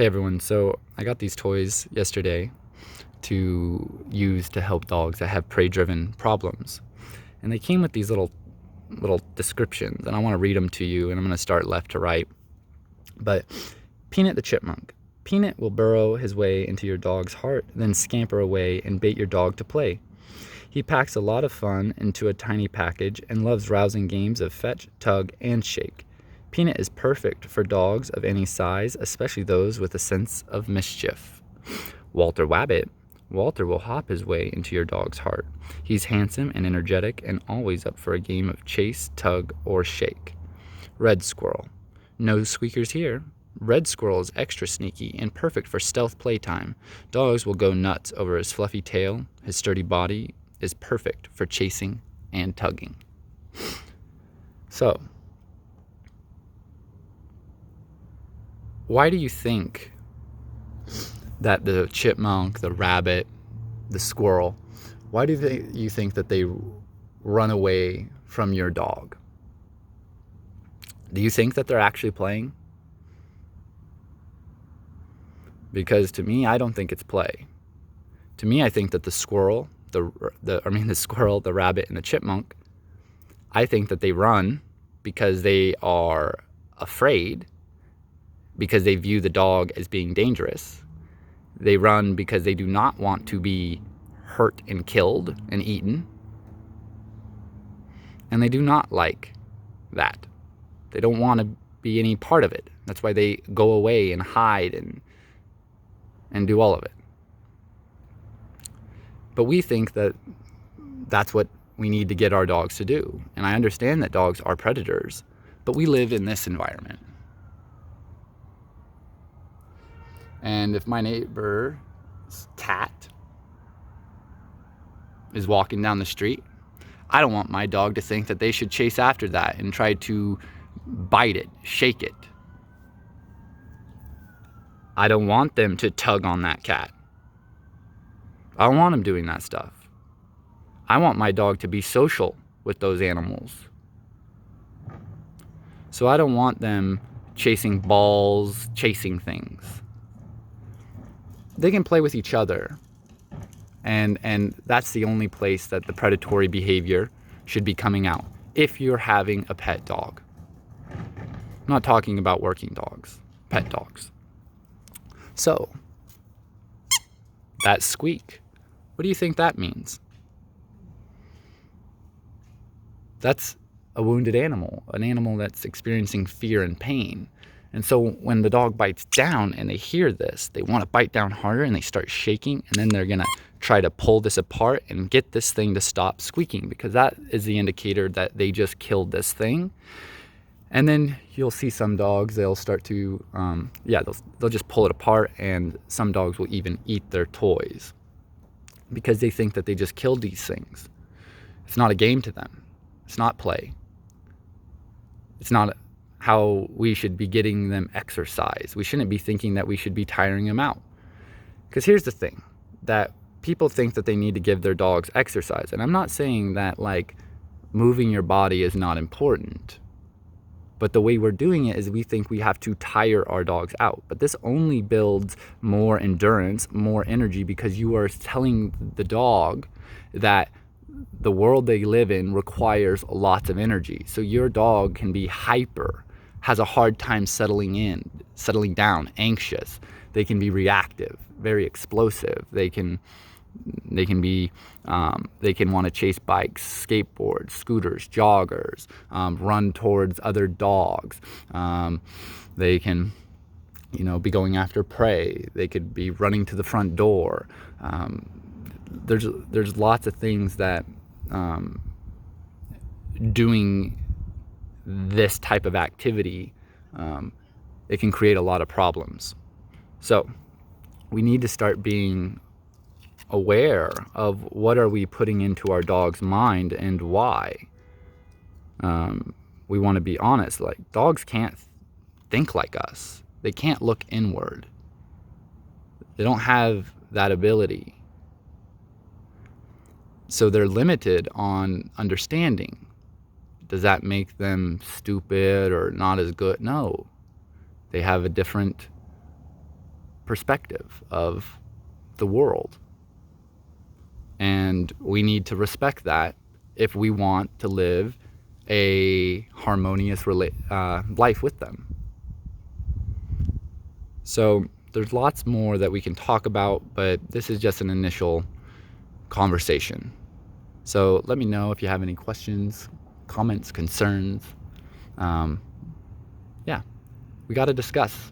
Hey everyone, so I got these toys yesterday to use to help dogs that have prey-driven problems. And they came with these little descriptions, and I want to read them to you, and I'm going to start left to right. But Peanut the chipmunk. Peanut will burrow his way into your dog's heart, then scamper away and bait your dog to play. He packs a lot of fun into a tiny package and loves rousing games of fetch, tug, and shake. Peanut is perfect for dogs of any size, especially those with a sense of mischief. Walter Wabbit. Walter will hop his way into your dog's heart. He's handsome and energetic and always up for a game of chase, tug, or shake. Red Squirrel. No squeakers here. Red Squirrel is extra sneaky and perfect for stealth playtime. Dogs will go nuts over his fluffy tail. His sturdy body is perfect for chasing and tugging. So, why do you think that the chipmunk, the rabbit, the squirrel, why do you think that they run away from your dog? Do you think that they're actually playing? Because to me, I don't think it's play. To me, I think that the squirrel, the rabbit, and the chipmunk, I think that they run because they are afraid, because they view the dog as being dangerous. They run because they do not want to be hurt and killed and eaten. And they do not like that. They don't want to be any part of it. That's why they go away and hide and do all of it. But we think that that's what we need to get our dogs to do. And I understand that dogs are predators, but we live in this environment. And if my neighbor's cat is walking down the street, I don't want my dog to think that they should chase after that and try to bite it, shake it. I don't want them to tug on that cat. I don't want them doing that stuff. I want my dog to be social with those animals. So I don't want them chasing balls, chasing things. They can play with each other. And that's the only place that the predatory behavior should be coming out if you're having a pet dog. I'm not talking about working dogs, pet dogs. So, that squeak, what do you think that means? That's a wounded animal, an animal that's experiencing fear and pain. And so when the dog bites down and they hear this, they want to bite down harder and they start shaking, and then they're going to try to pull this apart and get this thing to stop squeaking, because that is the indicator that they just killed this thing. And then you'll see some dogs, they'll start to, they'll just pull it apart, and some dogs will even eat their toys because they think that they just killed these things. It's not a game to them. It's not play. It's not how we should be getting them exercise. We shouldn't be thinking that we should be tiring them out. Because here's the thing, that people think that they need to give their dogs exercise. And I'm not saying that like moving your body is not important. But the way we're doing it is we think we have to tire our dogs out. But this only builds more endurance, more energy, because you are telling the dog that the world they live in requires lots of energy. So your dog can be hyper, has a hard time settling down, anxious. They can be reactive, very explosive. They can want to chase bikes, skateboards, scooters, joggers, run towards other dogs. They can, be going after prey. They could be running to the front door. There's lots of things that doing this type of activity, it can create a lot of problems. So we need to start being aware of what are we putting into our dog's mind and why. We want to be honest, like dogs can't think like us. They can't look inward. They don't have that ability. So they're limited on understanding. Does that make them stupid or not as good? No. They have a different perspective of the world. And we need to respect that if we want to live a harmonious life with them. So there's lots more that we can talk about, but this is just an initial conversation. So let me know if you have any questions, comments, concerns. Yeah, we got to discuss.